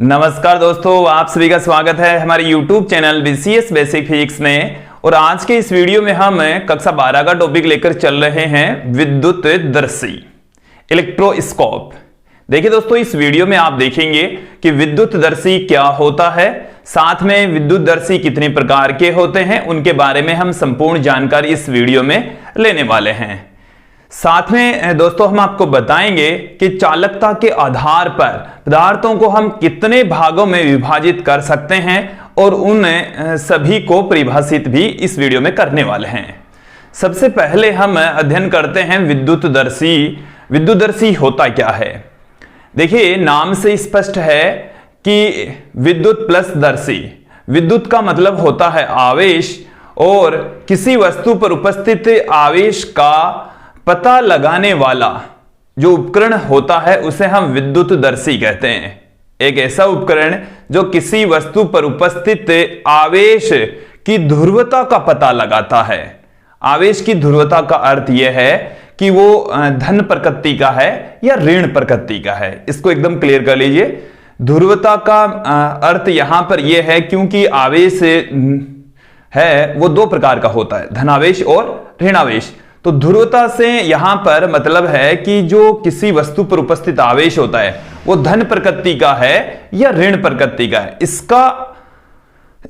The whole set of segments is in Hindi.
नमस्कार दोस्तों, आप सभी का स्वागत है हमारे YouTube channel BCS basic physics में। और आज के इस वीडियो में हम कक्षा 12 का टॉपिक लेकर चल रहे हैं विद्युत दर्शी, इलेक्ट्रोस्कोप। देखिए दोस्तों, इस वीडियो में आप देखेंगे कि विद्युत दर्शी क्या होता है, साथ में विद्युत दर्शी कितने प्रकार के होते हैं, उनके बारे में हम संपूर्ण जानकारी इस वीडियो में लेने वाले हैं। साथ में दोस्तों हम आपको बताएंगे कि चालकता के आधार पर पदार्थों को हम कितने भागों में विभाजित कर सकते हैं और उन सभी को परिभाषित भी इस वीडियो में करने वाले हैं। सबसे पहले हम अध्ययन करते हैं विद्युत दर्शी। विद्युत दर्शी होता क्या है? देखिए, नाम से स्पष्ट है कि विद्युत प्लस दर्शी। विद्युत का मतलब होता है आवेश, और किसी वस्तु पर उपस्थित आवेश का पता लगाने वाला जो उपकरण होता है उसे हम विद्युत दर्शी कहते हैं। एक ऐसा उपकरण जो किसी वस्तु पर उपस्थित आवेश की ध्रुवता का पता लगाता है। आवेश की ध्रुवता का अर्थ यह है कि वो धन प्रकृति का है या ऋण प्रकृति का है। इसको एकदम क्लियर कर लीजिए। ध्रुवता का अर्थ यहां पर यह है क्योंकि आवेश है वो दो प्रकार का होता है, धनावेश और ऋणावेश। तो ध्रुवता से यहां पर मतलब है कि जो किसी वस्तु पर उपस्थित आवेश होता है वो धन प्रकृति का है या ऋण प्रकृति का है।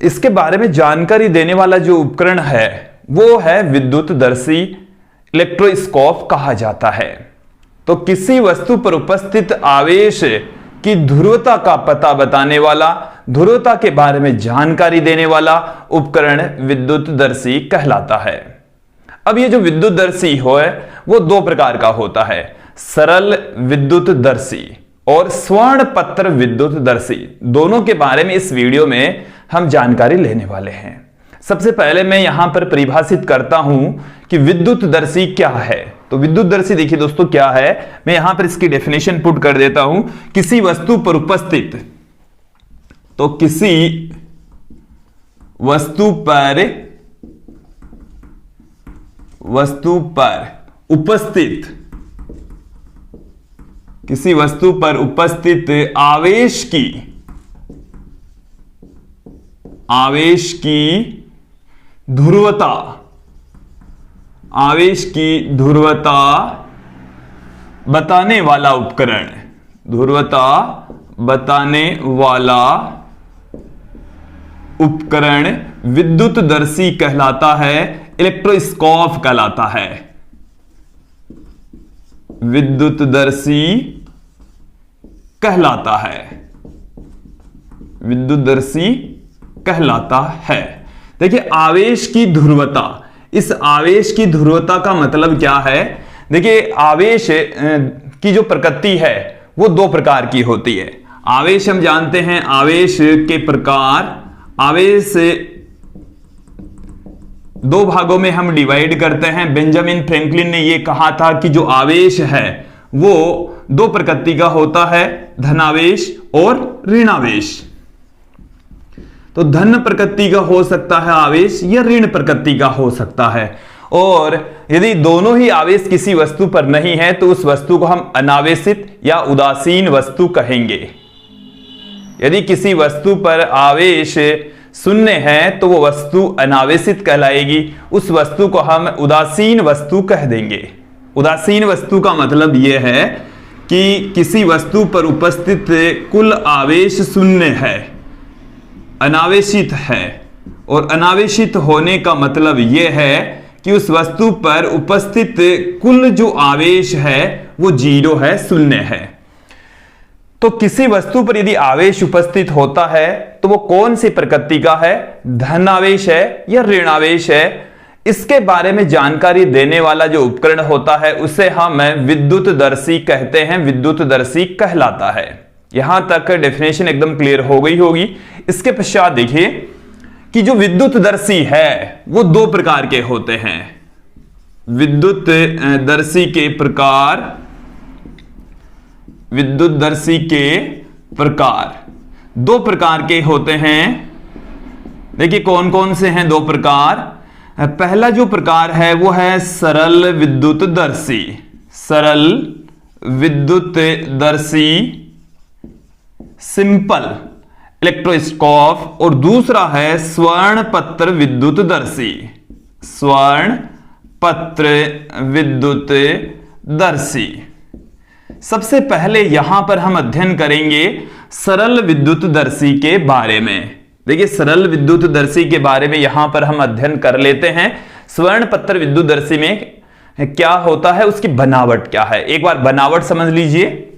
इसके बारे में जानकारी देने वाला जो उपकरण है वो है विद्युत दर्शी, इलेक्ट्रोस्कोप कहा जाता है। तो किसी वस्तु पर उपस्थित आवेश की ध्रुवता का पता बताने वाला, ध्रुवता के बारे में जानकारी देने वाला उपकरण विद्युत दर्शी कहलाता है। अब ये जो विद्युत दर्शी है वो दो प्रकार का होता है, सरल विद्युत दर्शी और स्वर्ण पत्र विद्युत दर्शी। दोनों के बारे में इस वीडियो में हम जानकारी लेने वाले हैं। सबसे पहले मैं यहां पर परिभाषित करता हूं कि विद्युत दर्शी क्या है। तो विद्युत दर्शी देखिए दोस्तों क्या है, मैं यहां पर इसकी डेफिनेशन पुट कर देता हूं। किसी वस्तु पर उपस्थित, तो किसी वस्तु पर उपस्थित, किसी वस्तु पर उपस्थित आवेश की ध्रुवता, आवेश की ध्रुवता बताने वाला उपकरण, ध्रुवता बताने वाला उपकरण विद्युत दर्शी कहलाता है, इलेक्ट्रोस्कोप कहलाता है। विद्युत दर्शी कहलाता है, विद्युत दर्शी कहलाता है। देखिए, आवेश की ध्रुवता, इस आवेश की ध्रुवता का मतलब क्या है? देखिए, आवेश की जो प्रकृति है वो दो प्रकार की होती है। आवेश हम जानते हैं, आवेश के प्रकार, आवेश दो भागों में हम डिवाइड करते हैं। बेंजामिन फ्रैंकलिन ने यह कहा था कि जो आवेश है वो दो प्रकृति का होता है, धनावेश और ऋणावेश। तो धन प्रकृति का हो सकता है आवेश या ऋण प्रकृति का हो सकता है। और यदि दोनों ही आवेश किसी वस्तु पर नहीं है तो उस वस्तु को हम अनावेशित या उदासीन वस्तु कहेंगे। यदि किसी वस्तु पर आवेश शून्य है तो वो वस्तु अनावेशित कहलाएगी। उस वस्तु को हम उदासीन वस्तु कह देंगे। उदासीन वस्तु का मतलब यह है कि किसी वस्तु पर उपस्थित कुल आवेश शून्य है, अनावेशित है। और अनावेशित होने का मतलब यह है कि उस वस्तु पर उपस्थित कुल जो आवेश है वो जीरो है, शून्य है। तो किसी वस्तु पर यदि आवेश उपस्थित होता है तो वो कौन सी प्रकृति का है, धनावेश है या ऋणावेश है, इसके बारे में जानकारी देने वाला जो उपकरण होता है उसे हम विद्युत दर्शी कहते हैं, विद्युत दर्शी कहलाता है। यहां तक डेफिनेशन एकदम क्लियर हो गई होगी। इसके पश्चात देखिए कि जो विद्युत दर्शी है वो दो प्रकार के होते हैं। विद्युत दर्शी के प्रकार, विद्युत दर्शी के प्रकार दो प्रकार के होते हैं। देखिए कौन कौन से हैं दो प्रकार। पहला जो प्रकार है वो है सरल विद्युत दर्शी, सरल विद्युत दर्शी, सिंपल इलेक्ट्रोस्कोप और दूसरा है स्वर्णपत्र विद्युतदर्शी। स्वर्णपत्र विद्युतदर्शी। सबसे पहले यहां पर हम अध्ययन करेंगे सरल विद्युतदर्शी के बारे में। देखिए सरल विद्युतदर्शी के बारे में यहां पर हम अध्ययन कर लेते हैं। स्वर्णपत्र विद्युतदर्शी में क्या होता है, उसकी बनावट क्या है, एक बार बनावट समझ लीजिए।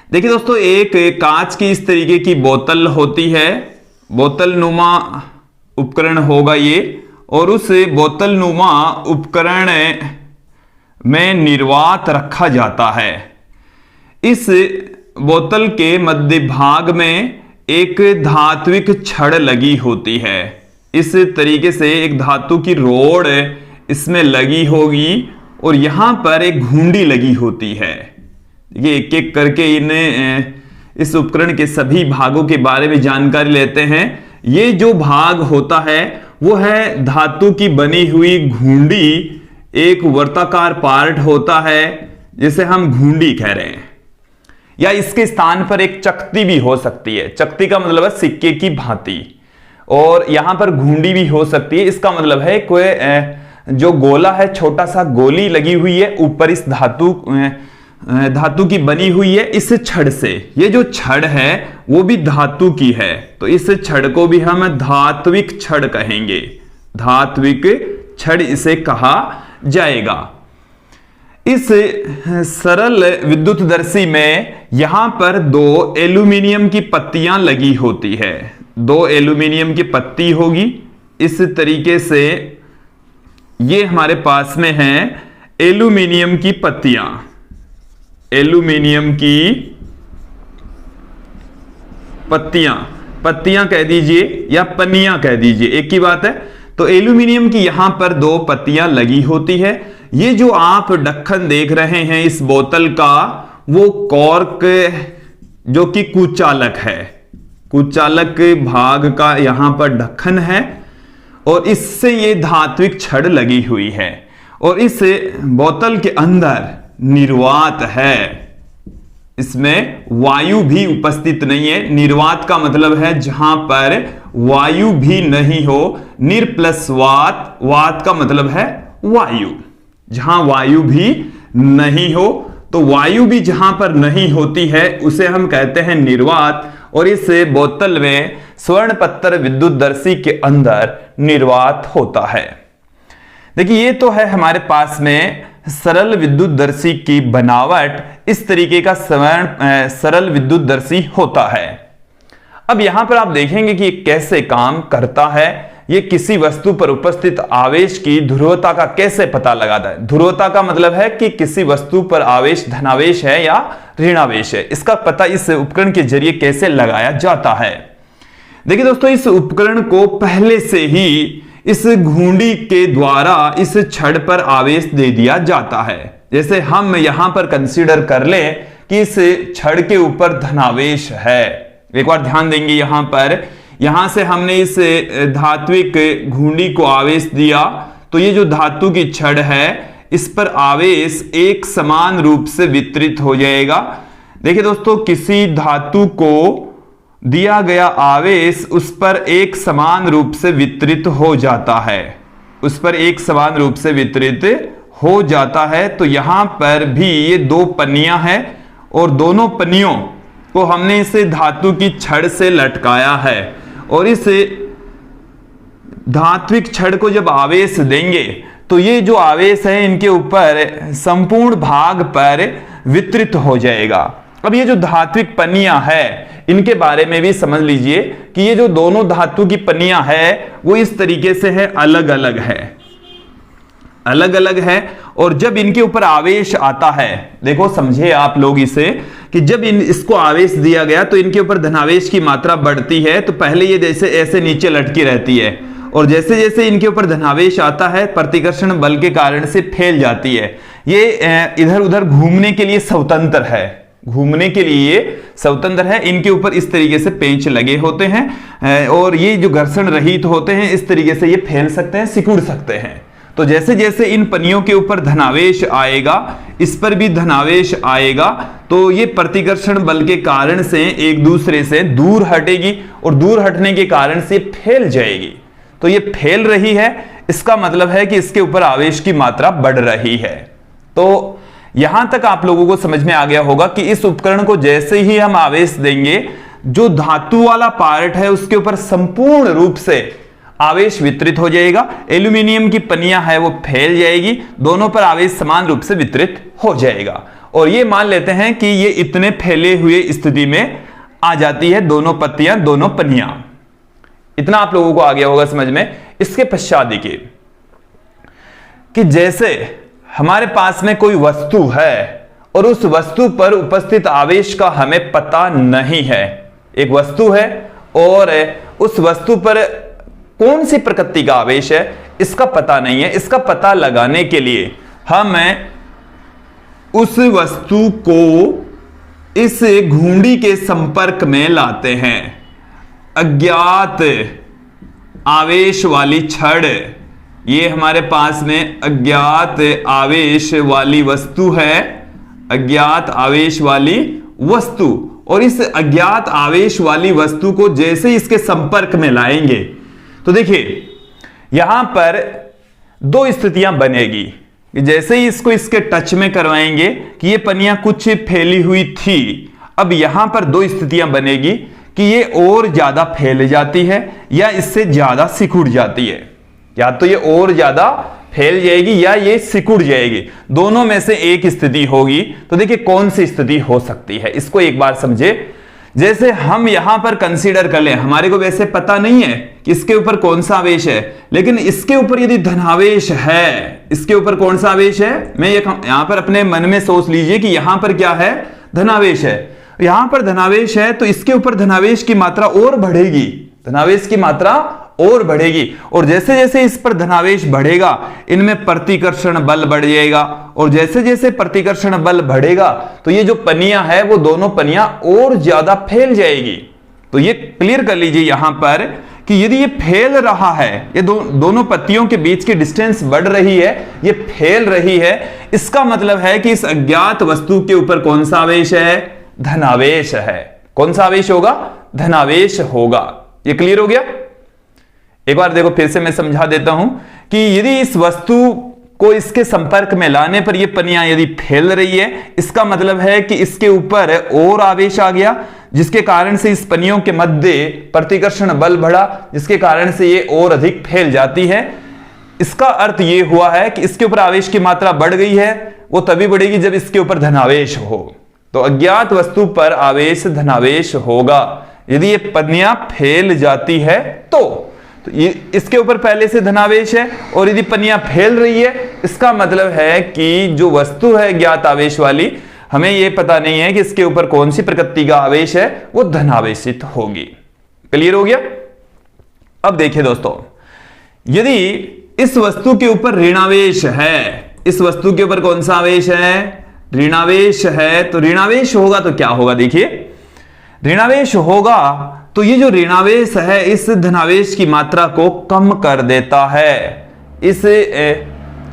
देखिए दोस्तों, एक कांच की इस तरीके की बोतल होती है, बोतल नुमा उपकरण होगा ये, और उस बोतल नुमा उपकरण में निर्वात रखा जाता है। इस बोतल के मध्य भाग में एक धात्विक छड़ लगी होती है। इस तरीके से एक धातु की रोड इसमें लगी होगी और यहां पर एक घुंडी लगी होती है। ये एक एक करके इस उपकरण के सभी भागों के बारे में जानकारी लेते हैं। ये जो भाग होता है वो है धातु की बनी हुई घुंडी, एक वर्ताकार पार्ट होता है जिसे हम घुंडी कह रहे हैं, या इसके स्थान पर एक चकती भी हो सकती है। चकती का मतलब है सिक्के की भांति, और यहां पर घुंडी भी हो सकती है। इसका मतलब है कोई जो गोला है, छोटा सा गोली लगी हुई है ऊपर, इस धातु की बनी हुई है इस छड़ से। ये जो छड़ है वो भी धातु की है, तो इस छड़ को भी हम धात्विक छड़ कहेंगे। धात्विक छड़ इसे कहा जाएगा। इस सरल विद्युतदर्शी में यहां पर 2 एल्यूमिनियम की पत्तियां लगी होती है। 2 एल्यूमिनियम की पत्ती होगी इस तरीके से। ये हमारे पास में है एल्यूमिनियम की पत्तियां, एल्यूमिनियम की पत्तियां कह दीजिए या पन्नियां कह दीजिए, एक ही बात है। तो एल्यूमिनियम की यहां पर 2 पत्तियां लगी होती है। ये जो आप ढक्कन देख रहे हैं इस बोतल का, वो कॉर्क जो कि कुचालक है, कुचालक भाग का यहां पर ढक्कन है, और इससे ये धात्विक छड़ लगी हुई है। और इस बोतल के अंदर निर्वात है, इसमें वायु भी उपस्थित नहीं है। निर्वात का मतलब है जहां पर वायु भी नहीं हो। निर प्लस वात, वात का मतलब है वायु, जहां वायु भी नहीं हो। तो वायु भी जहां पर नहीं होती है उसे हम कहते हैं निर्वात। और इस बोतल में स्वर्णपत्र विद्युतदर्शी के अंदर निर्वात होता है। देखिए ये तो है हमारे पास में सरल विद्युतदर्शी की बनावट। इस तरीके का सरल विद्युतदर्शी होता है। अब यहां पर आप देखेंगे कि कैसे काम करता है। ये किसी वस्तु पर उपस्थित आवेश की ध्रुवता का कैसे पता लगाता है। ध्रुवता का मतलब है कि किसी वस्तु पर आवेश धनावेश है या ऋणावेश है, इसका पता इस उपकरण के जरिए कैसे लगाया जाता है। देखिए दोस्तों, इस उपकरण को पहले से ही इस घुंडी के द्वारा इस छड़ पर आवेश दे दिया जाता है। जैसे हम यहां पर कंसीडर कर लें कि इस छड़ के ऊपर धनावेश है। एक बार ध्यान देंगे यहां पर, यहां से हमने इस धात्विक घुंडी को आवेश दिया, तो ये जो धातु की छड़ है इस पर आवेश एक समान रूप से वितरित हो जाएगा। देखिए दोस्तों, किसी धातु को दिया गया आवेश उस पर एक समान रूप से वितरित हो जाता है, उस पर एक समान रूप से वितरित हो जाता है। तो यहां पर भी ये 2 पन्नियां हैं और दोनों पन्नियों को हमने इसे धातु की छड़ से लटकाया है, और इस धात्विक छड़ को जब आवेश देंगे तो ये जो आवेश है इनके ऊपर संपूर्ण भाग पर वितरित हो जाएगा। अब ये जो धात्विक पन्नियां है इनके बारे में भी समझ लीजिए कि ये जो दोनों धातु की पन्नियां है वो इस तरीके से है, अलग अलग है, अलग अलग है। और जब इनके ऊपर आवेश आता है, देखो समझे आप लोग इसे, कि जब इसको आवेश दिया गया तो इनके ऊपर धनावेश की मात्रा बढ़ती है। तो पहले ये जैसे ऐसे नीचे लटकी रहती है, और जैसे जैसे इनके ऊपर धनावेश आता है प्रतिकर्षण बल के कारण से फैल जाती है। ये इधर उधर घूमने के लिए स्वतंत्र है, घूमने के लिए स्वतंत्र है। इनके ऊपर इस तरीके से पेंच लगे होते हैं, और ये जो घर्षण रहित होते हैं, इस तरीके से ये फैल सकते हैं, सिकुड़ सकते हैं। तो जैसे जैसे इन पनियों के ऊपर धनावेश आएगा, इस पर भी धनावेश आएगा, तो ये प्रतिकर्षण बल के कारण से एक दूसरे से दूर हटेगी और दूर हटने के कारण से फैल जाएगी। तो ये फैल रही है, इसका मतलब है कि इसके ऊपर आवेश की मात्रा बढ़ रही है। तो यहां तक आप लोगों को समझ में आ गया होगा कि इस उपकरण को जैसे ही हम आवेश देंगे, जो धातु वाला पार्ट है उसके ऊपर संपूर्ण रूप से आवेश वितरित हो जाएगा। एल्यूमिनियम की पनियां है वो फैल जाएगी, दोनों पर आवेश समान रूप से वितरित हो जाएगा। और ये मान लेते हैं कि ये इतने फैले हुए स्थिति में आ जाती है दोनों पत्तियां, दोनों पनियां। इतना आप लोगों को आ गया होगा समझ में। इसके पश्चात देखिए कि जैसे हमारे पास में कोई वस्तु है और उस वस्तु पर उपस्थित आवेश का हमें पता नहीं है। एक वस्तु है और उस वस्तु पर कौन सी प्रकृति का आवेश है इसका पता नहीं है। इसका पता लगाने के लिए हम उस वस्तु को इस घुंडी के संपर्क में लाते हैं। अज्ञात आवेश वाली छड़, ये हमारे पास में अज्ञात आवेश वाली वस्तु है, अज्ञात आवेश वाली वस्तु। और इस अज्ञात आवेश वाली वस्तु को जैसे इसके संपर्क में लाएंगे तो देखिए यहां पर दो स्थितियां बनेगी। जैसे ही इसको इसके टच में करवाएंगे कि ये पनियां कुछ फैली हुई थी, अब यहां पर दो स्थितियां बनेगी कि ये और ज्यादा फैल जाती है या इससे ज्यादा सिकुड़ जाती है। या तो ये और ज्यादा फैल जाएगी या ये सिकुड़ जाएगी, दोनों में से एक स्थिति होगी। तो देखिए कौन सी स्थिति हो सकती है, इसको एक बार समझे। जैसे हम यहां पर कंसीडर कर लें, हमारे को वैसे पता नहीं है कि इसके ऊपर कौन सा आवेश है, लेकिन इसके ऊपर यदि धनावेश है, इसके ऊपर कौन सा आवेश है, मैं यहां पर अपने मन में सोच लीजिए कि यहां पर क्या है, धनावेश है। यहां पर धनावेश है तो इसके ऊपर धनावेश की मात्रा और बढ़ेगी, धनावेश की मात्रा और बढ़ेगी। और जैसे जैसे इस पर धनावेश बढ़ेगा इनमें प्रतिकर्षण बल बढ़ जाएगा, और जैसे जैसे प्रतिकर्षण बल बढ़ेगा तो ये जो पनियां है वो दोनों पनियां और ज्यादा फैल जाएगी। तो ये क्लियर कर लीजिए यहां पर कि यदि ये फैल रहा है, ये दोनों पत्तियों के बीच की डिस्टेंस बढ़ रही है, ये फैल रही है, इसका मतलब है कि इस अज्ञात वस्तु के ऊपर कौन सा आवेश है, धनावेश है। कौन सा आवेश होगा, धनावेश होगा। ये क्लियर हो गया। एक बार देखो फिर से मैं समझा देता हूं कि यदि इस वस्तु को इसके संपर्क में लाने पर यह पनियां यदि फैल रही है, इसका मतलब है कि इसके ऊपर और आवेश आ गया, जिसके कारण से इस पनियों के मध्य प्रतिकर्षण बल बढ़ा, जिसके कारण से ये और अधिक फैल जाती है। इसका अर्थ यह हुआ है कि इसके ऊपर आवेश की मात्रा बढ़ गई है, वो तभी बढ़ेगी जब इसके ऊपर धनावेश हो। तो अज्ञात वस्तु पर आवेश धनावेश होगा यदि ये पनियां फैल जाती है तो इसके ऊपर पहले से धनावेश है, और यदि पनियां फैल रही है इसका मतलब है कि जो वस्तु है ज्ञात आवेश वाली, हमें यह पता नहीं है कि इसके ऊपर कौन सी प्रकृति का आवेश है, वो धनावेशित होगी। क्लियर हो गया। अब देखिए दोस्तों, यदि इस वस्तु के ऊपर ऋणावेश है, इस वस्तु के ऊपर कौन सा आवेश है, ऋणावेश है, तो ऋणावेश होगा तो क्या होगा, देखिए ऋणावेश होगा तो ये जो ऋणावेश है इस धनावेश की मात्रा को कम कर देता है। इस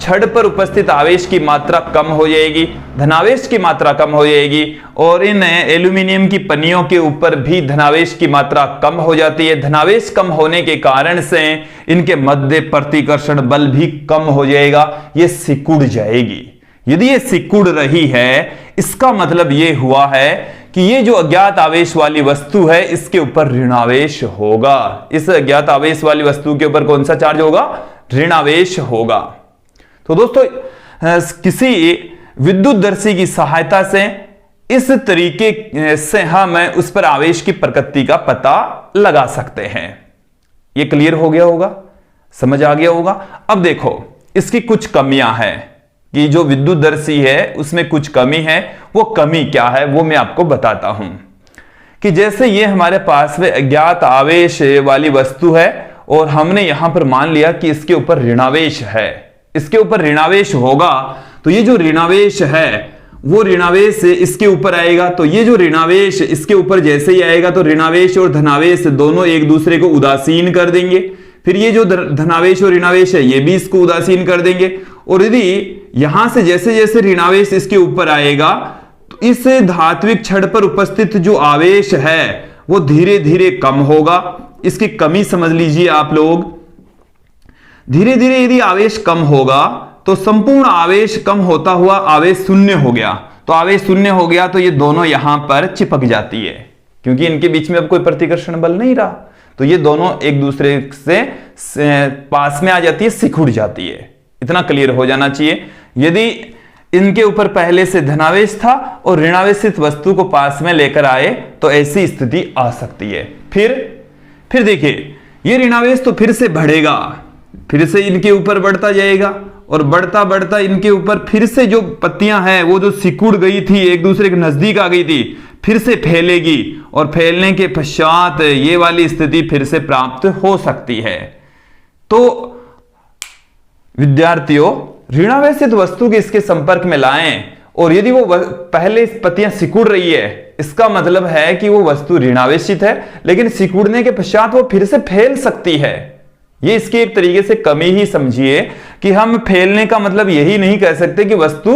छड़ पर उपस्थित आवेश की मात्रा कम हो जाएगी, धनावेश की मात्रा कम हो जाएगी, और इन एल्यूमिनियम की पनियों के ऊपर भी धनावेश की मात्रा कम हो जाती है। धनावेश कम होने के कारण से इनके मध्य प्रतिकर्षण बल भी कम हो जाएगा, ये सिकुड़ जाएगी। यदि ये सिकुड़ रही है इसका मतलब ये हुआ है कि ये जो अज्ञात आवेश वाली वस्तु है इसके ऊपर ऋणावेश होगा। इस अज्ञात आवेश वाली वस्तु के ऊपर कौन सा चार्ज होगा, ऋणावेश होगा। तो दोस्तों किसी विद्युतदर्शी की सहायता से इस तरीके से हम उस पर आवेश की प्रकृति का पता लगा सकते हैं। ये क्लियर हो गया होगा, समझ आ गया होगा। अब देखो इसकी कुछ कमियां हैं कि जो विद्युतदर्शी है उसमें कुछ कमी है। वो कमी क्या है वो मैं आपको बताता हूं कि जैसे ये हमारे पास में अज्ञात आवेश वाली वस्तु है और हमने यहां पर मान लिया कि इसके ऊपर ऋणावेश है, इसके ऊपर ऋणावेश होगा, तो ये जो ऋणावेश है वो ऋणावेश इसके ऊपर आएगा। तो ये जो ऋणावेश इसके ऊपर जैसे ही आएगा तो ऋणावेश और धनावेश दोनों एक दूसरे को उदासीन कर देंगे। फिर ये जो धनावेश और ऋणावेश है ये भी इसको उदासीन कर देंगे। और यदि यहां से जैसे जैसे ऋणावेश इसके ऊपर आएगा तो इस धात्विक छड़ पर उपस्थित जो आवेश है वो धीरे धीरे कम होगा। इसकी कमी समझ लीजिए आप लोग। धीरे धीरे यदि आवेश कम होगा तो संपूर्ण आवेश कम होता हुआ आवेश शून्य हो गया। तो आवेश शून्य हो गया तो ये दोनों यहां पर चिपक जाती है, क्योंकि इनके बीच में अब कोई प्रतिकर्षण बल नहीं रहा। तो ये दोनों एक दूसरे से पास में आ जाती है, सिकुड़ जाती है। इतना क्लियर हो जाना चाहिए। यदि इनके ऊपर पहले से धनावेश था और ऋणावेशित वस्तु को पास में लेकर आए तो ऐसी स्थिति आ सकती है। फिर देखिए ये ऋणावेश तो फिर से बढ़ेगा, फिर से इनके ऊपर बढ़ता जाएगा और बढ़ता बढ़ता इनके ऊपर फिर से जो पत्तियां हैं वो जो सिकुड़ गई थी, एक दूसरे के नजदीक आ गई थी, फिर से फैलेगी और फैलने के पश्चात ये वाली स्थिति फिर से प्राप्त हो सकती है। तो विद्यार्थियों, ऋणावेशित वस्तु के इसके संपर्क में लाएं और यदि वो पहले पत्तियां सिकुड़ रही है, इसका मतलब है कि वो वस्तु ऋणावेशित है, लेकिन सिकुड़ने के पश्चात वो फिर से फैल सकती है। ये इसकी एक तरीके से कमी ही समझिए कि हम फैलने का मतलब यही नहीं कह सकते कि वस्तु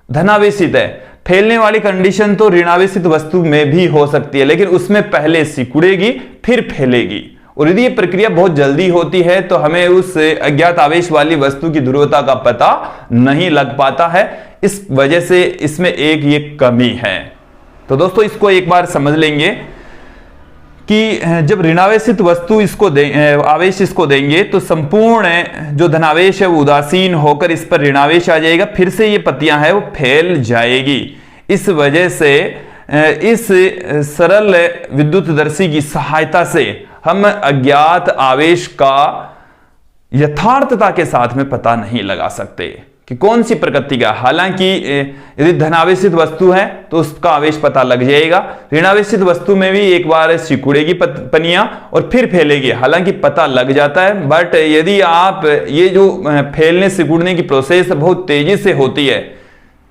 धनावेशित है। फैलने वाली कंडीशन तो ऋणावेशित वस्तु में भी हो सकती है, लेकिन उसमें पहले सिकुड़ेगी फिर फैलेगी। और यदि ये प्रक्रिया बहुत जल्दी होती है तो हमें उस अज्ञात आवेश वाली वस्तु की ध्रुवता का पता नहीं लग पाता है। इस वजह से इसमें एक ये कमी है। तो दोस्तों इसको एक बार समझ लेंगे कि जब ऋणावेशित वस्तु इसको आवेश इसको देंगे तो संपूर्ण जो धनावेश है वो उदासीन होकर इस पर ऋणावेश आ जाएगा, फिर से ये पत्तियां है वो फैल जाएगी। इस वजह से इस सरल विद्युतदर्शी की सहायता से हम अज्ञात आवेश का यथार्थता के साथ में पता नहीं लगा सकते कि कौन सी प्रकृति का। हालांकि यदि धनावेशित वस्तु है तो उसका आवेश पता लग जाएगा। ऋणावेशित वस्तु में भी एक बार सिकुड़ेगी पनियां और फिर फैलेगी, हालांकि पता लग जाता है। बट यदि आप ये जो फैलने सिकुड़ने की प्रोसेस बहुत तेजी से होती है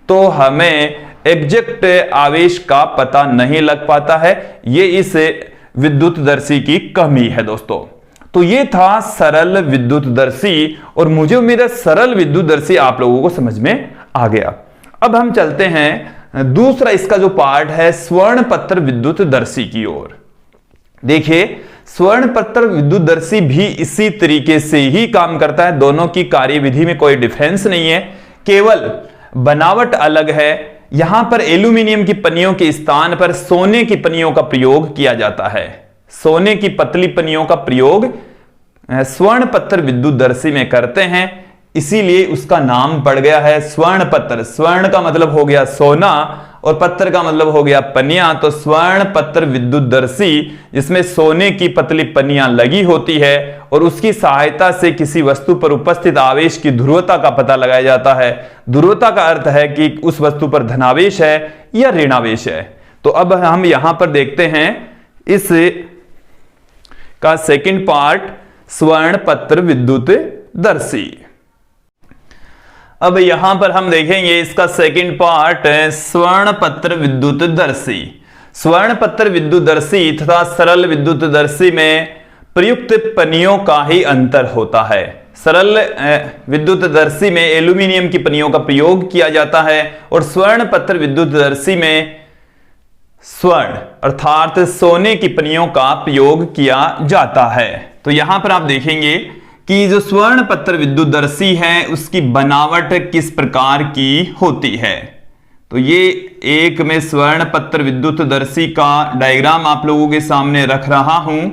तो हमें एग्जैक्ट आवेश का पता नहीं लग पाता है। ये इस विद्युतदर्शी की कमी है दोस्तों। तो ये था सरल विद्युतदर्शी और मुझे उम्मीद है सरल विद्युतदर्शी आप लोगों को समझ में आ गया। अब हम चलते हैं दूसरा इसका जो पार्ट है स्वर्णपत्र विद्युतदर्शी की ओर। देखिए स्वर्णपत्र विद्युतदर्शी भी इसी तरीके से ही काम करता है। दोनों की कार्यविधि में कोई डिफरेंस नहीं है, केवल बनावट अलग है। यहां पर एल्यूमिनियम की पन्नियों के स्थान पर सोने की पन्नियों का प्रयोग किया जाता है। सोने की पतली पन्नियों का प्रयोग स्वर्णपत्र विद्युतदर्शी में करते हैं, इसीलिए उसका नाम पड़ गया है स्वर्णपत्र। स्वर्ण का मतलब हो गया सोना और पत्र का मतलब हो गया पन्नियां। तो स्वर्णपत्र विद्युतदर्शी जिसमें सोने की पतली पन्नियां लगी होती है और उसकी सहायता से किसी वस्तु पर उपस्थित आवेश की ध्रुवता का पता लगाया जाता है। ध्रुवता का अर्थ है कि उस वस्तु पर धनावेश है या ऋणावेश है। तो अब हम यहां पर देखते हैं इस का सेकंड पार्ट स्वर्णपत्र विद्युतदर्शी। अब यहां पर हम देखेंगे इसका सेकंड पार्ट है स्वर्णपत्र विद्युतदर्शी। स्वर्णपत्र विद्युतदर्शी तथा सरल विद्युतदर्शी में प्रयुक्त पन्नियों का ही अंतर होता है। सरल विद्युतदर्शी में एल्यूमिनियम की पन्नियों का प्रयोग किया जाता है और स्वर्णपत्र विद्युतदर्शी में स्वर्ण अर्थात सोने की पन्नियों का प्रयोग किया जाता है। तो यहां पर आप देखेंगे कि जो स्वर्णपत्र विद्युतदर्शी है उसकी बनावट किस प्रकार की होती है। तो ये एक मैं स्वर्णपत्र विद्युतदर्शी का डायग्राम आप लोगों के सामने रख रहा हूं।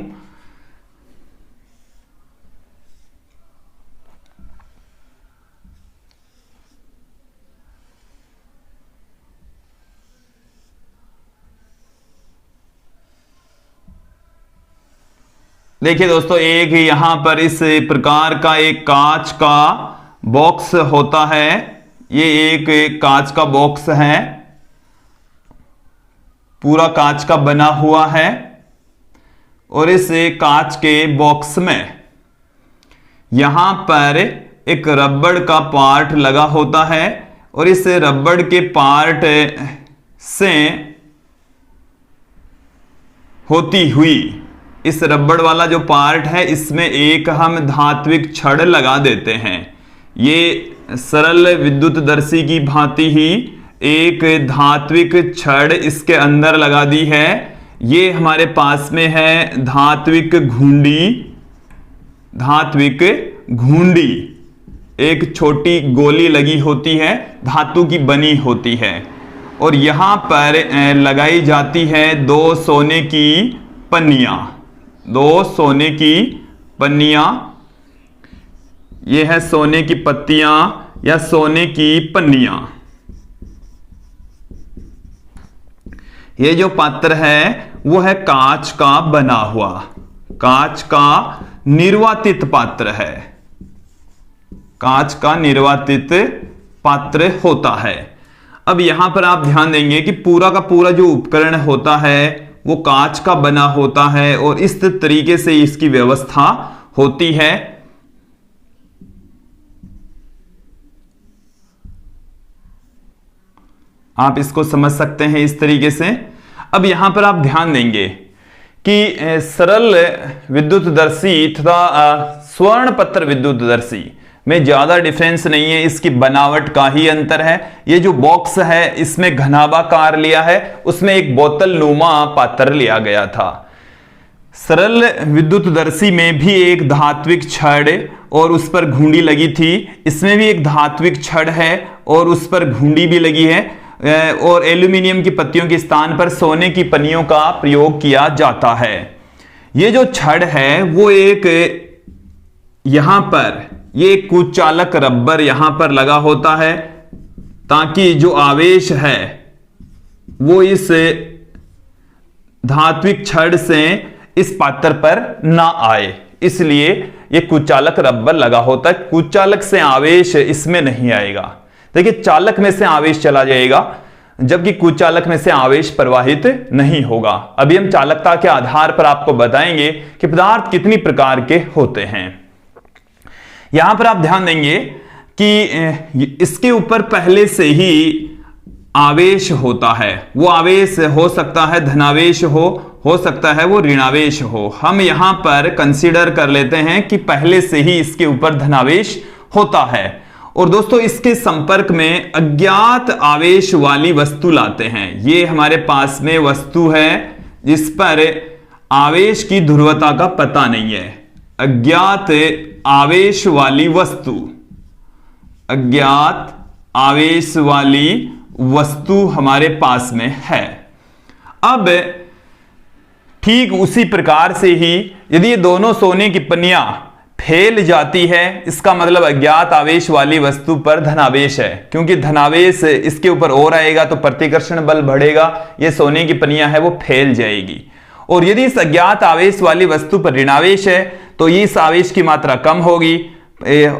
देखिए दोस्तों, एक यहां पर इस प्रकार का एक कांच का बॉक्स होता है। ये एक कांच का बॉक्स है, पूरा कांच का बना हुआ है और इस कांच के बॉक्स में यहां पर एक रबड़ का पार्ट लगा होता है और इस रबड़ के पार्ट से होती हुई इस रबड़ वाला जो पार्ट है इसमें एक हम धात्विक छड़ लगा देते हैं। ये सरल विद्युतदर्शी की भांति ही एक धात्विक छड़ इसके अंदर लगा दी है। ये हमारे पास में है धात्विक घुंडी, एक छोटी गोली लगी होती है, धातु की बनी होती है, और यहां पर लगाई जाती है 2 सोने की पन्नियां। 2 सोने की पन्नियां, ये है सोने की पत्तियां या सोने की पन्नियां। ये जो पात्र है वो है कांच का बना हुआ, कांच का निर्वातित पात्र है, कांच का निर्वातित पात्र होता है। अब यहां पर आप ध्यान देंगे कि पूरा का पूरा जो उपकरण होता है वो कांच का बना होता है और इस तरीके से इसकी व्यवस्था होती है। आप इसको समझ सकते हैं इस तरीके से। अब यहां पर आप ध्यान देंगे कि सरल विद्युतदर्शी तथा स्वर्ण पत्र विद्युतदर्शी में ज्यादा डिफरेंस नहीं है, इसकी बनावट का ही अंतर है। ये जो बॉक्स है इसमें घनाभाकार लिया है, उसमें एक बोतल नुमा पात्र लिया गया था। सरल विद्युतदर्शी में भी एक धात्विक छड़ और उस पर घुंडी लगी थी, इसमें भी एक धात्विक छड़ है और उस पर घुंडी भी लगी है, और एल्यूमिनियम की पत्तियों के स्थान पर सोने की पन्नियों का प्रयोग किया जाता है। ये जो छड़ है वो एक यहां पर ये कुचालक रबर यहां पर लगा होता है ताकि जो आवेश है वो इस धात्विक छड़ से इस पात्र पर ना आए, इसलिए ये कुचालक रबर लगा होता है। कुचालक से आवेश इसमें नहीं आएगा। देखिए चालक में से आवेश चला जाएगा जबकि कुचालक में से आवेश प्रवाहित नहीं होगा। अभी हम चालकता के आधार पर आपको बताएंगे कि पदार्थ कितनी प्रकार के होते हैं। यहां पर आप ध्यान देंगे कि इसके ऊपर पहले से ही आवेश होता है। वो आवेश हो सकता है धनावेश हो सकता है वो ऋणावेश हो। हम यहां पर कंसीडर कर लेते हैं कि पहले से ही इसके ऊपर धनावेश होता है। और दोस्तों इसके संपर्क में अज्ञात आवेश वाली वस्तु लाते हैं। ये हमारे पास में वस्तु है जिस पर आवेश की ध्रुवता का पता नहीं है। अज्ञात आवेश वाली वस्तु, अज्ञात आवेश वाली वस्तु हमारे पास में है। अब ठीक उसी प्रकार से ही यदि ये दोनों सोने की पन्नियां फैल जाती है, इसका मतलब अज्ञात आवेश वाली वस्तु पर धनावेश है, क्योंकि धनावेश इसके ऊपर और आएगा तो प्रतिकर्षण बल बढ़ेगा, ये सोने की पन्नियां है वो फैल जाएगी। और यदि इस अज्ञात आवेश वाली वस्तु पर ऋणावेश है तो इस आवेश की मात्रा कम होगी।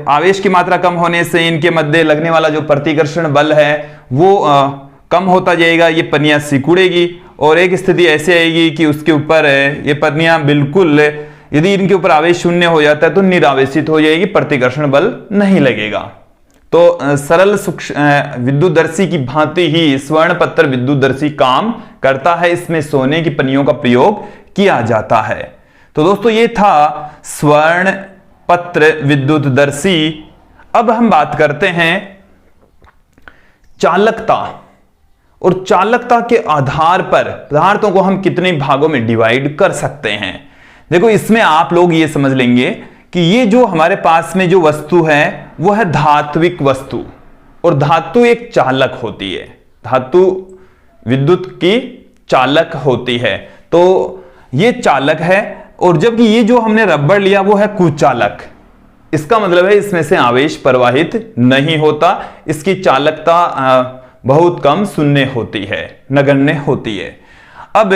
आवेश की मात्रा कम होने से इनके मध्य लगने वाला जो प्रतिकर्षण बल है वो कम होता जाएगा, ये पन्नियां सिकुड़ेगी और एक स्थिति ऐसी आएगी कि उसके ऊपर ये पन्नियां बिल्कुल, यदि इनके ऊपर आवेश शून्य हो जाता है तो निरावेशित हो जाएगी, प्रतिकर्षण बल नहीं लगेगा। तो सरल विद्युतदर्शी की भांति ही स्वर्ण पत्र विद्युतदर्शी काम करता है, इसमें सोने की पन्नियों का प्रयोग किया जाता है। तो दोस्तों ये था स्वर्ण पत्र विद्युतदर्शी। अब हम बात करते हैं चालकता, और चालकता के आधार पर पदार्थों को हम कितने भागों में डिवाइड कर सकते हैं। देखो इसमें आप लोग ये समझ लेंगे कि ये जो हमारे पास में जो वस्तु है वो है धात्विक वस्तु, और धातु एक चालक होती है, धातु विद्युत की चालक होती है। तो ये चालक है, और जबकि ये जो हमने रबड़ लिया वो है कुचालक। इसका मतलब है इसमें से आवेश प्रवाहित नहीं होता, इसकी चालकता बहुत कम, शून्य होती है, नगण्य होती है। अब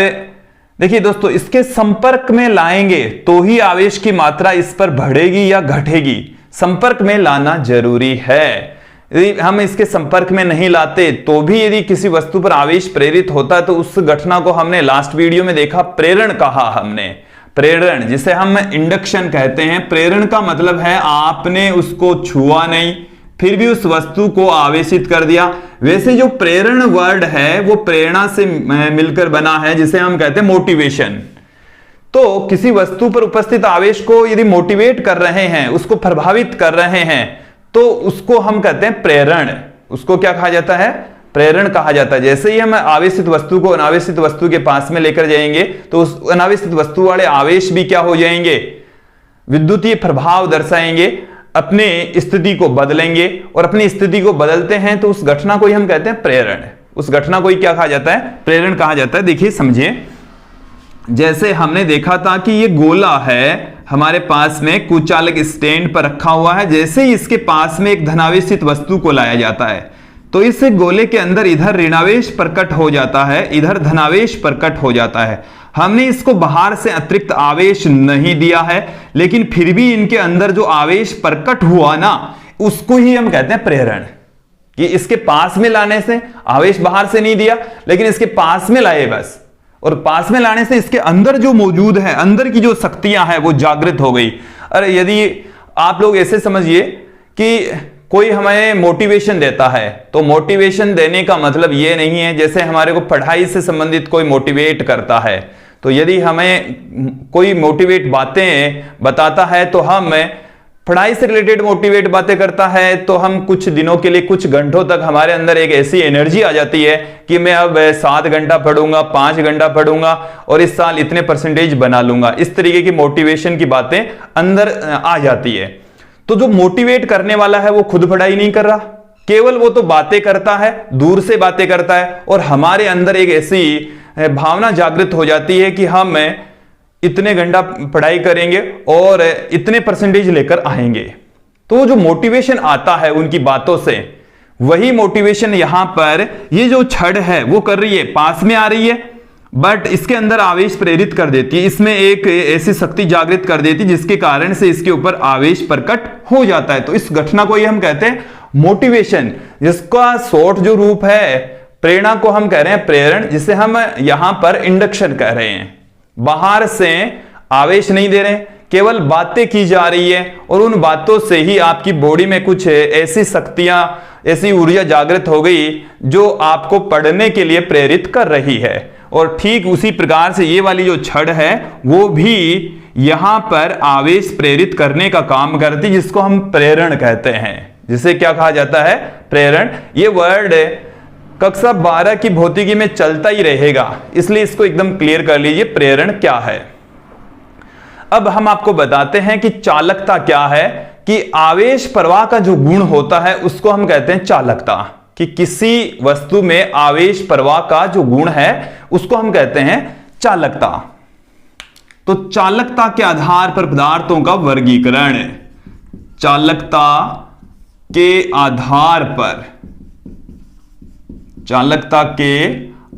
देखिए दोस्तों इसके संपर्क में लाएंगे तो ही आवेश की मात्रा इस पर बढ़ेगी या घटेगी, संपर्क में लाना जरूरी है। यदि हम इसके संपर्क में नहीं लाते तो भी यदि किसी वस्तु पर आवेश प्रेरित होता है तो उस घटना को हमने लास्ट वीडियो में देखा, प्रेरण कहा हमने। प्रेरण जिसे हम इंडक्शन कहते हैं, प्रेरण का मतलब है आपने उसको छुआ नहीं फिर भी उस वस्तु को आवेशित कर दिया। वैसे जो प्रेरण वर्ड है वो प्रेरणा से मिलकर बना है, जिसे हम कहते हैं मोटिवेशन। तो किसी वस्तु पर उपस्थित आवेश को यदि मोटिवेट कर रहे हैं, उसको प्रभावित कर रहे हैं, तो उसको हम कहते हैं प्रेरण। उसको क्या कहा जाता है? प्रेरण कहा जाता है। जैसे ही हम आवेशित वस्तु को अनावेशित वस्तु के पास में लेकर जाएंगे तो उस अनावेशित वस्तु वाले आवेश भी क्या हो जाएंगे? विद्युतीय प्रभाव दर्शाएंगे, अपने स्थिति को बदलेंगे, और अपनी स्थिति को बदलते हैं तो उस घटना को ही हम कहते हैं प्रेरण। उस घटना को ही क्या कहा जाता है? प्रेरण कहा जाता है। देखिए समझिए, जैसे हमने देखा था कि ये गोला है हमारे पास में कुचालक स्टैंड पर रखा हुआ है। जैसे ही इसके पास में एक धनावेशित वस्तु को लाया जाता है तो इस गोले के अंदर इधर ऋणावेश प्रकट हो जाता है, इधर धनावेश प्रकट हो जाता है। हमने इसको बाहर से अतिरिक्त आवेश नहीं दिया है, लेकिन फिर भी इनके अंदर जो आवेश प्रकट हुआ ना, उसको ही हम कहते हैं प्रेरण। कि इसके पास में लाने से, आवेश बाहर से नहीं दिया लेकिन इसके पास में लाए बस, और पास में लाने से इसके अंदर जो मौजूद है, अंदर की जो शक्तियां हैं वो जागृत हो गई। अरे यदि आप लोग ऐसे समझिए कि कोई हमें मोटिवेशन देता है, तो मोटिवेशन देने का मतलब ये नहीं है जैसे हमारे को पढ़ाई से संबंधित कोई मोटिवेट करता है, तो यदि हमें कोई मोटिवेट बातें बताता है तो हम पढ़ाई से रिलेटेड मोटिवेट बातें करता है तो हम कुछ दिनों के लिए, कुछ घंटों तक हमारे अंदर एक ऐसी एनर्जी आ जाती है कि मैं अब 7 घंटा पढ़ूंगा, 5 घंटा पढ़ूंगा और इस साल इतने परसेंटेज बना लूंगा। इस तरीके की मोटिवेशन की बातें अंदर आ जाती है। तो जो मोटिवेट करने वाला है वो खुद पढ़ाई नहीं कर रहा, केवल वो तो बातें करता है, दूर से बातें करता है, और हमारे अंदर एक ऐसी भावना जागृत हो जाती है कि हम इतने घंटा पढ़ाई करेंगे और इतने परसेंटेज लेकर आएंगे। तो जो मोटिवेशन आता है उनकी बातों से, वही मोटिवेशन यहां पर ये जो छड़ है वो कर रही है, पास में आ रही है, बट इसके अंदर आवेश प्रेरित कर देती है, इसमें एक ऐसी शक्ति जागृत कर देती है जिसके कारण से इसके ऊपर आवेश प्रकट हो जाता है। तो इस घटना को ही हम कहते हैं मोटिवेशन, जिसका शॉर्ट जो रूप है प्रेरणा को हम कह रहे हैं प्रेरण, जिसे हम यहां पर इंडक्शन कह रहे हैं। बाहर से आवेश नहीं दे रहे, केवल बातें की जा रही है और उन बातों से ही आपकी बॉडी में कुछ ऐसी शक्तियां, ऐसी ऊर्जा जागृत हो गई जो आपको पढ़ने के लिए प्रेरित कर रही है। और ठीक उसी प्रकार से ये वाली जो छड़ है वो भी यहां पर आवेश प्रेरित करने का काम करती, जिसको हम प्रेरण कहते हैं। जिसे क्या कहा जाता है? प्रेरण। ये वर्ड कक्षा 12 की भौतिकी में चलता ही रहेगा, इसलिए इसको एकदम क्लियर कर लीजिए प्रेरण क्या है। अब हम आपको बताते हैं कि चालकता क्या है, कि आवेश प्रवाह का जो गुण होता है उसको हम कहते हैं चालकता। कि किसी वस्तु में आवेश प्रवाह का जो गुण है उसको हम कहते हैं चालकता। तो चालकता के आधार पर पदार्थों का वर्गीकरण, चालकता के आधार पर, चालकता के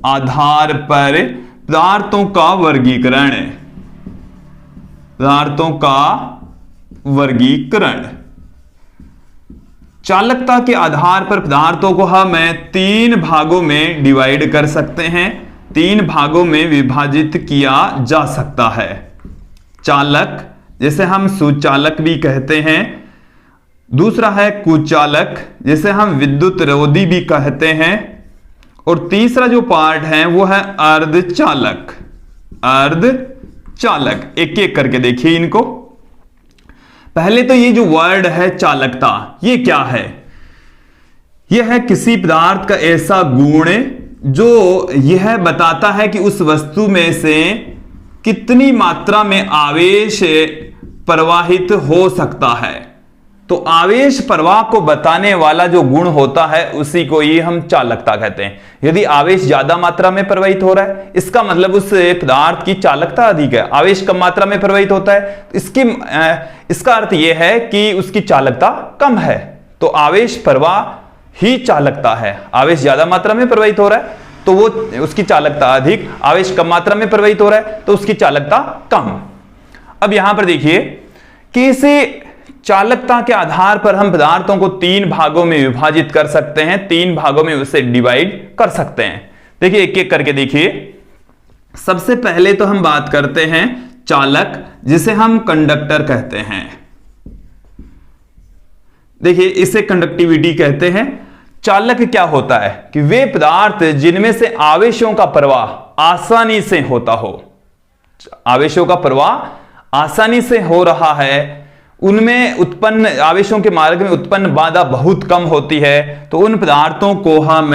आधार पर पदार्थों का वर्गीकरण, पदार्थों का वर्गीकरण। चालकता के आधार पर पदार्थों को हम 3 भागों में डिवाइड कर सकते हैं, 3 भागों में विभाजित किया जा सकता है। चालक, जिसे हम सुचालक भी कहते हैं, दूसरा है कुचालक, जिसे हम विद्युत रोधी भी कहते हैं, और तीसरा जो पार्ट है वो है अर्धचालक। अर्धचालक, एक एक करके देखिए इनको। पहले तो ये जो वर्ड है चालकता, ये क्या है? यह है किसी पदार्थ का ऐसा गुण जो यह बताता है कि उस वस्तु में से कितनी मात्रा में आवेश प्रवाहित हो सकता है। तो आवेश प्रवाह को बताने वाला जो गुण होता है उसी को ही हम चालकता कहते हैं। यदि आवेश ज्यादा मात्रा में प्रवाहित हो रहा है, इसका मतलब उस पदार्थ की चालकता अधिक है। आवेश कम मात्रा में प्रवाहित होता है, इसका अर्थ यह है कि उसकी चालकता कम है। तो आवेश प्रवाह ही चालकता है। आवेश ज्यादा मात्रा में प्रवाहित हो रहा है तो वो उसकी चालकता अधिक, आवेश कम मात्रा में प्रवाहित हो रहा है तो उसकी चालकता कम। अब यहां पर देखिए कि इसे चालकता के आधार पर हम पदार्थों को 3 भागों में विभाजित कर सकते हैं, 3 भागों में उसे डिवाइड कर सकते हैं। देखिए एक एक करके देखिए। सबसे पहले तो हम बात करते हैं चालक, जिसे हम कंडक्टर कहते हैं। देखिए इसे कंडक्टिविटी कहते हैं। चालक क्या होता है कि वे पदार्थ जिनमें से आवेशों का प्रवाह आसानी से होता हो, आवेशों का प्रवाह आसानी से हो रहा है, उनमें उत्पन्न आवेशों के मार्ग में उत्पन्न बाधा बहुत कम होती है, तो उन पदार्थों को हम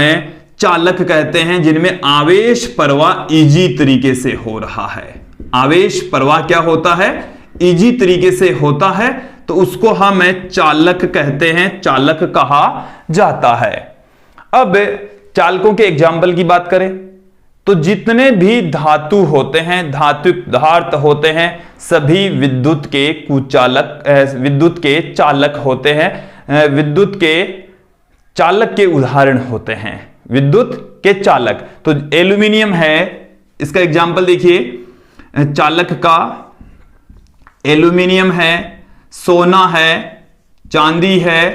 चालक कहते हैं जिनमें आवेश प्रवाह इजी तरीके से हो रहा है। आवेश प्रवाह क्या होता है? इजी तरीके से होता है, तो उसको हम चालक कहते हैं, चालक कहा जाता है। अब चालकों के एग्जाम्पल की बात करें तो जितने भी धातु होते हैं, धात्विक पदार्थ होते हैं, सभी विद्युत के कुचालक, विद्युत के चालक होते हैं, विद्युत के चालक के उदाहरण होते हैं, विद्युत के चालक। तो एल्यूमिनियम है, इसका एग्जाम्पल देखिए चालक का, एल्यूमिनियम है, सोना है, चांदी है,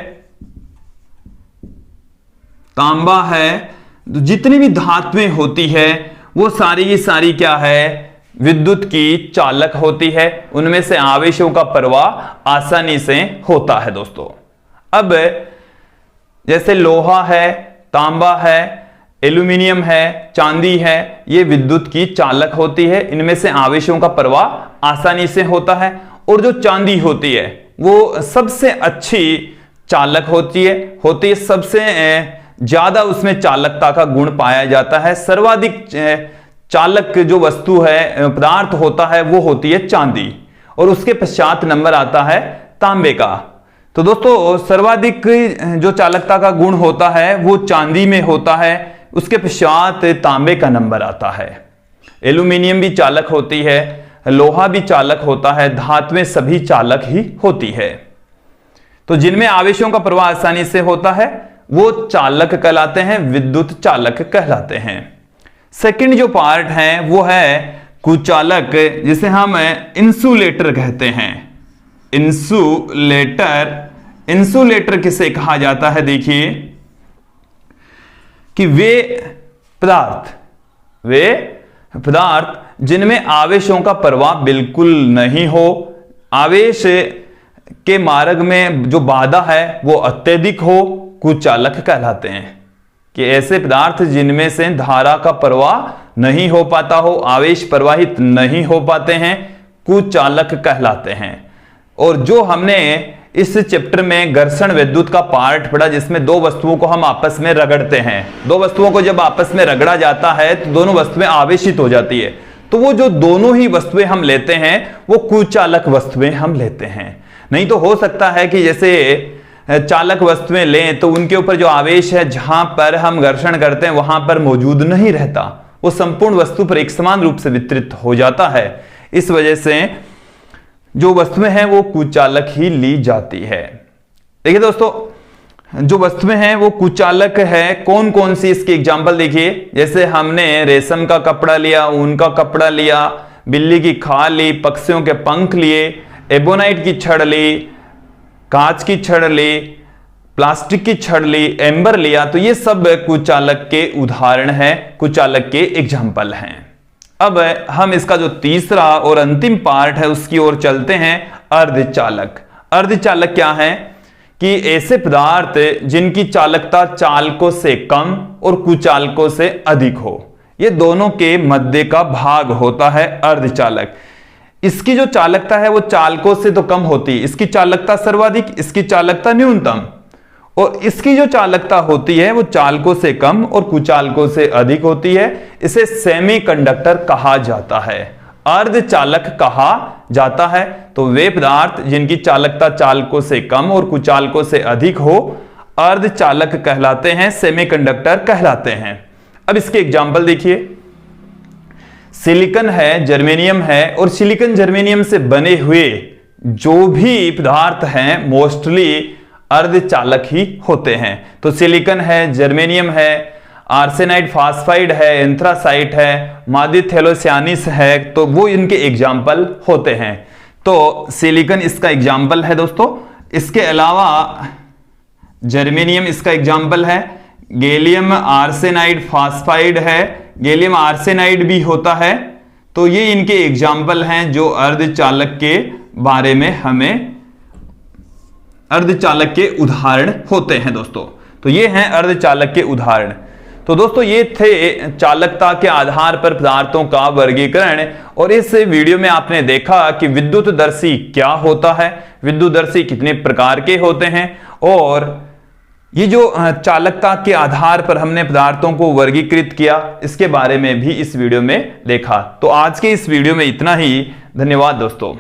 तांबा है, जितनी भी धातुएं होती है वो सारी की सारी क्या है? विद्युत की चालक होती है, उनमें से आवेशों का प्रवाह आसानी से होता है दोस्तों। अब जैसे लोहा है, तांबा है, एल्यूमिनियम है, चांदी है, ये विद्युत की चालक होती है, इनमें से आवेशों का प्रवाह आसानी से होता है। और जो चांदी होती है वो सबसे अच्छी चालक होती है, सबसे ज्यादा उसमें चालकता का गुण पाया जाता है। सर्वाधिक चालक जो वस्तु है, पदार्थ होता है, वो होती है चांदी, और उसके पश्चात नंबर आता है तांबे का। तो दोस्तों सर्वाधिक जो चालकता का गुण होता है वो चांदी में होता है, उसके पश्चात तांबे का नंबर आता है। एल्यूमिनियम भी चालक होती है, लोहा भी चालक होता है, धातुएं सभी चालक ही होती है। तो जिनमें आवेशों का प्रवाह आसानी से होता है वो चालक कहलाते हैं, विद्युत चालक कहलाते हैं। सेकंड जो पार्ट है वो है कुचालक, जिसे हम इंसुलेटर कहते हैं। इंसुलेटर, इंसुलेटर किसे कहा जाता है? देखिए कि वे पदार्थ जिनमें आवेशों का प्रवाह बिल्कुल नहीं हो, आवेश के मार्ग में जो बाधा है वो अत्यधिक हो, कुचालक कहलाते हैं। कि ऐसे पदार्थ जिनमें से धारा का प्रवाह नहीं हो पाता हो, आवेश प्रवाहित नहीं हो पाते हैं, कुचालक कहलाते हैं। और जो हमने इस चैप्टर में घर्षण विद्युत का पार्ट पढ़ा, जिसमें दो वस्तुओं को हम आपस में रगड़ते हैं, दो वस्तुओं को जब आपस में रगड़ा जाता है तो दोनों वस्तुएं आवेशित हो जाती है, तो वो जो दोनों ही वस्तुएं हम लेते हैं वो कुचालक वस्तुएं हम लेते हैं। नहीं तो हो सकता है कि जैसे चालक वस्तुएं लें तो उनके ऊपर जो आवेश है, जहां पर हम घर्षण करते हैं वहां पर मौजूद नहीं रहता, वो संपूर्ण वस्तु पर एक समान रूप से वितरित हो जाता है। इस वजह से जो वस्तुएं हैं वो कुचालक ही ली जाती है। देखिए दोस्तों, जो वस्तुएं हैं वो कुचालक है, कौन कौन सी इसकी एग्जांपल देखिए। जैसे हमने रेशम का कपड़ा लिया, ऊन का कपड़ा लिया, बिल्ली की खाल ली, पक्षियों के पंख लिए, एबोनाइट की छड़ ली, कांच की छड़ ली, प्लास्टिक की छड़ ली, एम्बर लिया, तो ये सब कुचालक के उदाहरण हैं, कुचालक के एग्जाम्पल हैं। अब हम इसका जो तीसरा और अंतिम पार्ट है उसकी ओर चलते हैं, अर्धचालक। अर्धचालक क्या है? कि ऐसे पदार्थ जिनकी चालकता चालकों से कम और कुचालकों से अधिक हो, ये दोनों के मध्य का भाग होता है अर्धचालक। इसकी जो चालकता है वो चालकों से तो कम होती है, इसकी चालकता सर्वाधिक, इसकी चालकता न्यूनतम, और इसकी जो चालकता होती है वो चालकों से कम और कुचालकों से अधिक होती है। इसे सेमीकंडक्टर कहा जाता है, अर्धचालक कहा जाता है। तो वे पदार्थ जिनकी चालकता चालकों से कम और कुचालकों से अधिक हो, अर्धचालक कहलाते हैं, सेमीकंडक्टर कहलाते हैं। अब इसके एग्जाम्पल देखिए, सिलिकॉन है, जर्मेनियम है, और सिलिकॉन जर्मेनियम से बने हुए जो भी पदार्थ हैं मोस्टली अर्धचालक ही होते हैं। तो सिलिकॉन है, जर्मेनियम है, आर्सेनाइड फास्फाइड है, एंथ्रासाइट है, मादी थैलोसियानिस है, तो वो इनके एग्जाम्पल होते हैं। तो सिलिकॉन इसका एग्जाम्पल है दोस्तों। इसके अलावा जर्मेनियम इसका एग्जाम्पल है, गैलियम आर्सेनाइड फास्फाइड है, गैलियम आर्सेनाइड भी होता है। तो ये इनके एग्जाम्पल हैं जो अर्धचालक के बारे में हमें, अर्धचालक के उदाहरण होते हैं दोस्तों। तो ये हैं अर्धचालक के उदाहरण। तो दोस्तों ये थे चालकता के आधार पर पदार्थों का वर्गीकरण। और इस वीडियो में आपने देखा कि विद्युतदर्शी क्या होता है, विद्युतदर्शी कितने प्रकार के होते हैं, और ये जो चालकता के आधार पर हमने पदार्थों को वर्गीकृत किया, इसके बारे में भी इस वीडियो में देखा। तो आज के इस वीडियो में इतना ही। धन्यवाद दोस्तों।